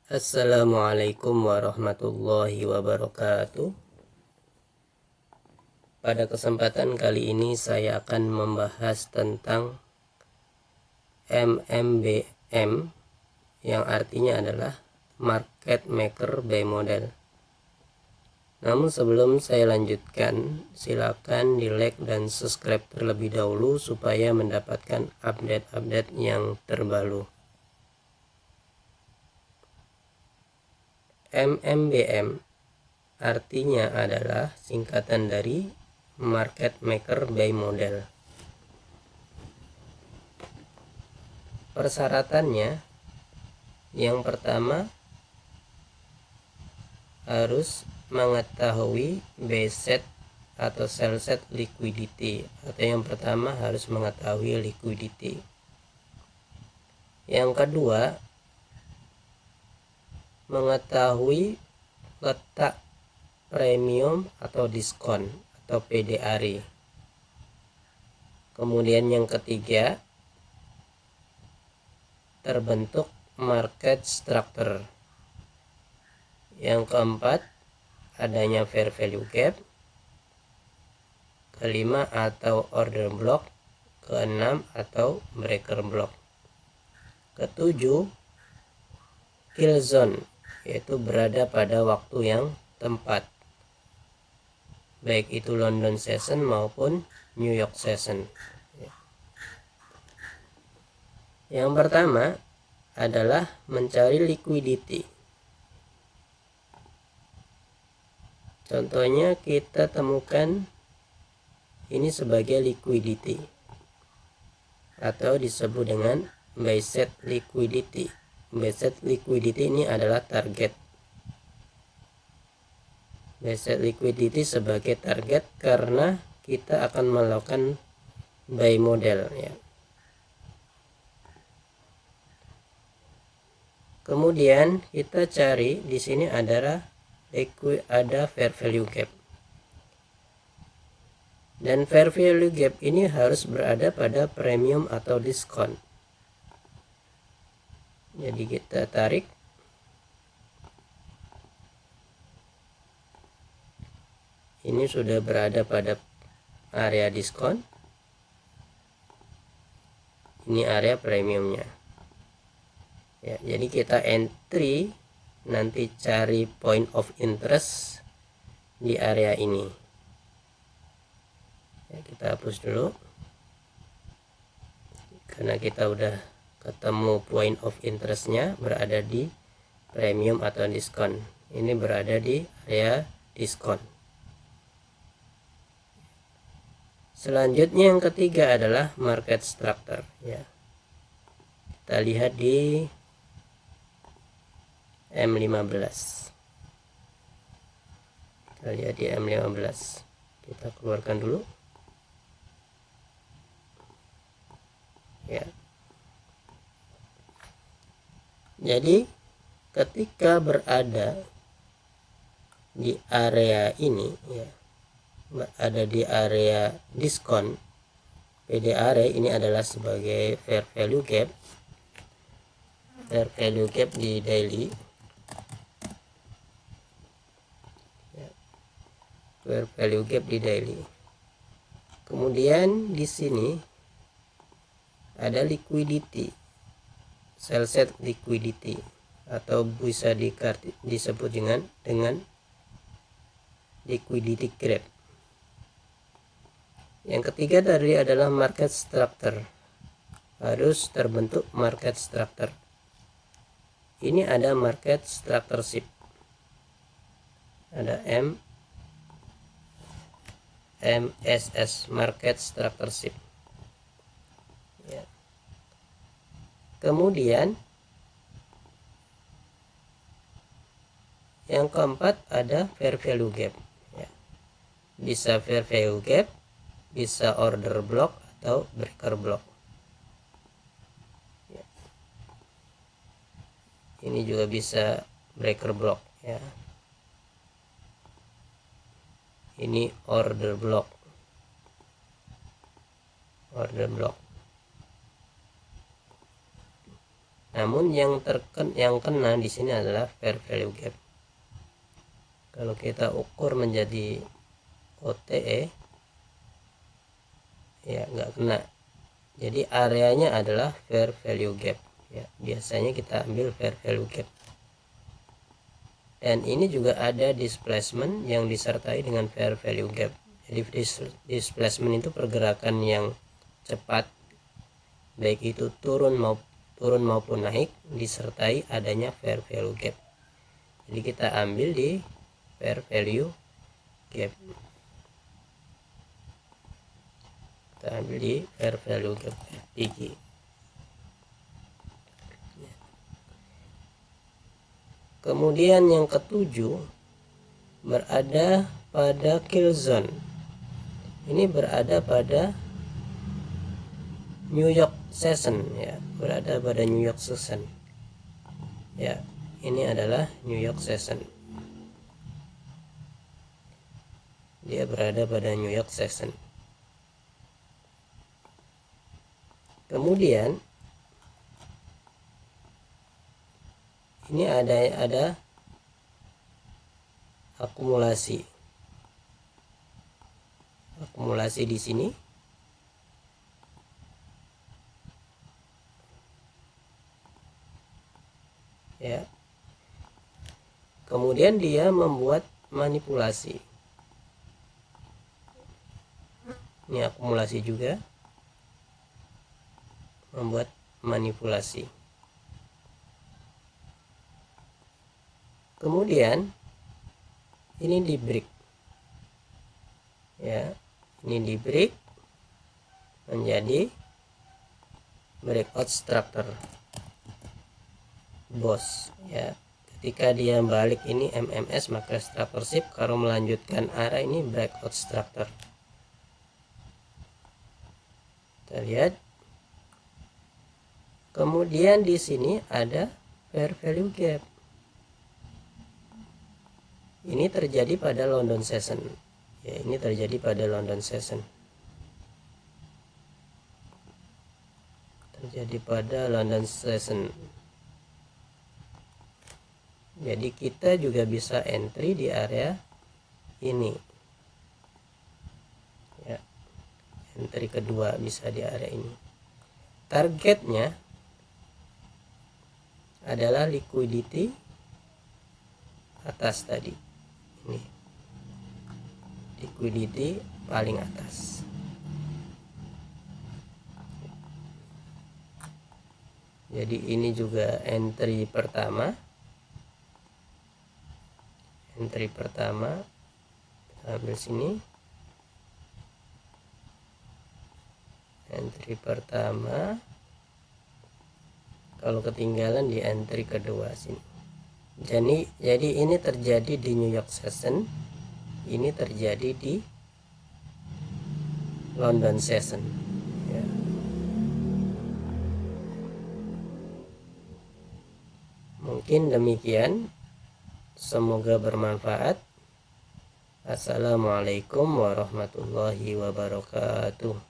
Assalamualaikum warahmatullahi wabarakatuh. Pada kesempatan kali ini saya akan membahas tentang MMBM, yang artinya adalah Market Maker by Model. Namun sebelum saya lanjutkan, silakan di like dan subscribe terlebih dahulu supaya mendapatkan update-update yang terbaru. MMBM artinya adalah singkatan dari Market Maker by Model. Persyaratannya, yang pertama harus mengetahui buy set atau sell set liquidity, atau yang pertama harus mengetahui liquidity. Yang kedua, mengetahui letak premium atau diskon atau PDR. Kemudian yang ketiga, terbentuk market structure. Yang keempat, adanya fair value gap. Kelima, atau order block. Keenam, atau breaker block. Ketujuh, kill zone, yaitu berada pada waktu yang tepat, baik itu London session maupun New York session. Yang pertama adalah mencari liquidity. Contohnya kita temukan ini sebagai liquidity, atau disebut dengan buy set liquidity. Buy set liquidity ini adalah target. Buy set liquidity sebagai target karena kita akan melakukan buy model, ya. Kemudian kita cari di sini ada fair value gap. Dan fair value gap ini harus berada pada premium atau diskon. Jadi kita tarik. Ini sudah berada pada area diskon. Ini area premiumnya. Ya, jadi kita entry, nanti cari point of interest di area ini. Ya, kita hapus dulu karena kita udah ketemu point of interestnya berada di premium atau diskon. Ini berada di area diskon. Selanjutnya yang ketiga adalah market structure, ya. Kita lihat di M15. Kita lihat di M15. Kita keluarkan dulu. Ya. Jadi ketika berada di area ini, ya, berada di area diskon, PDR ini adalah sebagai fair value gap. Fair value gap di daily. Ya. Fair value gap di daily. Kemudian di sini ada liquidity, sell set liquidity, atau bisa disebut dengan liquidity gap. Yang ketiga tadi adalah market structure. Harus terbentuk market structure. Ini ada market structureship. Ada MSS, market structureship. Ya. Kemudian yang keempat ada fair value gap. Ya. Bisa fair value gap, bisa order block atau breaker block. Ya. Ini juga bisa breaker block, ya. Ini order block. Namun yang kena di sini adalah fair value gap. Kalau kita ukur menjadi OTE, ya nggak kena. Jadi areanya adalah fair value gap. Ya, biasanya kita ambil fair value gap. Dan ini juga ada displacement yang disertai dengan fair value gap. Jadi displacement itu pergerakan yang cepat, baik itu turun maupun naik, disertai adanya fair value gap. Jadi kita ambil di fair value gap. Kita ambil di fair value gap FVG. Kemudian yang ketujuh, berada pada kill zone. Ini berada pada New York Session, ya, berada pada New York Session. Ya, ini adalah New York Session. Dia berada pada New York Session. Kemudian ini ada akumulasi di sini. Ya. Kemudian dia membuat manipulasi. Ini akumulasi juga. Membuat manipulasi. Kemudian ini di break. Ya, ini di break menjadi breakout structure BOS. Ya, ketika dia balik ini MMS, maka structure ship. Kalau melanjutkan arah ini breakout structure. Kita lihat. Kemudian di sini ada fair value gap. Ini terjadi pada London Session. Ya, ini terjadi pada London Session. Terjadi pada London Session. Jadi kita juga bisa entry di area ini. Ya, entry kedua bisa di area ini. Targetnya adalah liquidity atas tadi. Ini liquidity paling atas. Jadi ini juga entry pertama. Entry pertama, kita ambil sini. Entry pertama. Kalau ketinggalan di entry kedua sini. Jadi ini terjadi di New York Session. Ini terjadi di London Session. Ya. Mungkin demikian. Semoga bermanfaat. Assalamualaikum warahmatullahi wabarakatuh.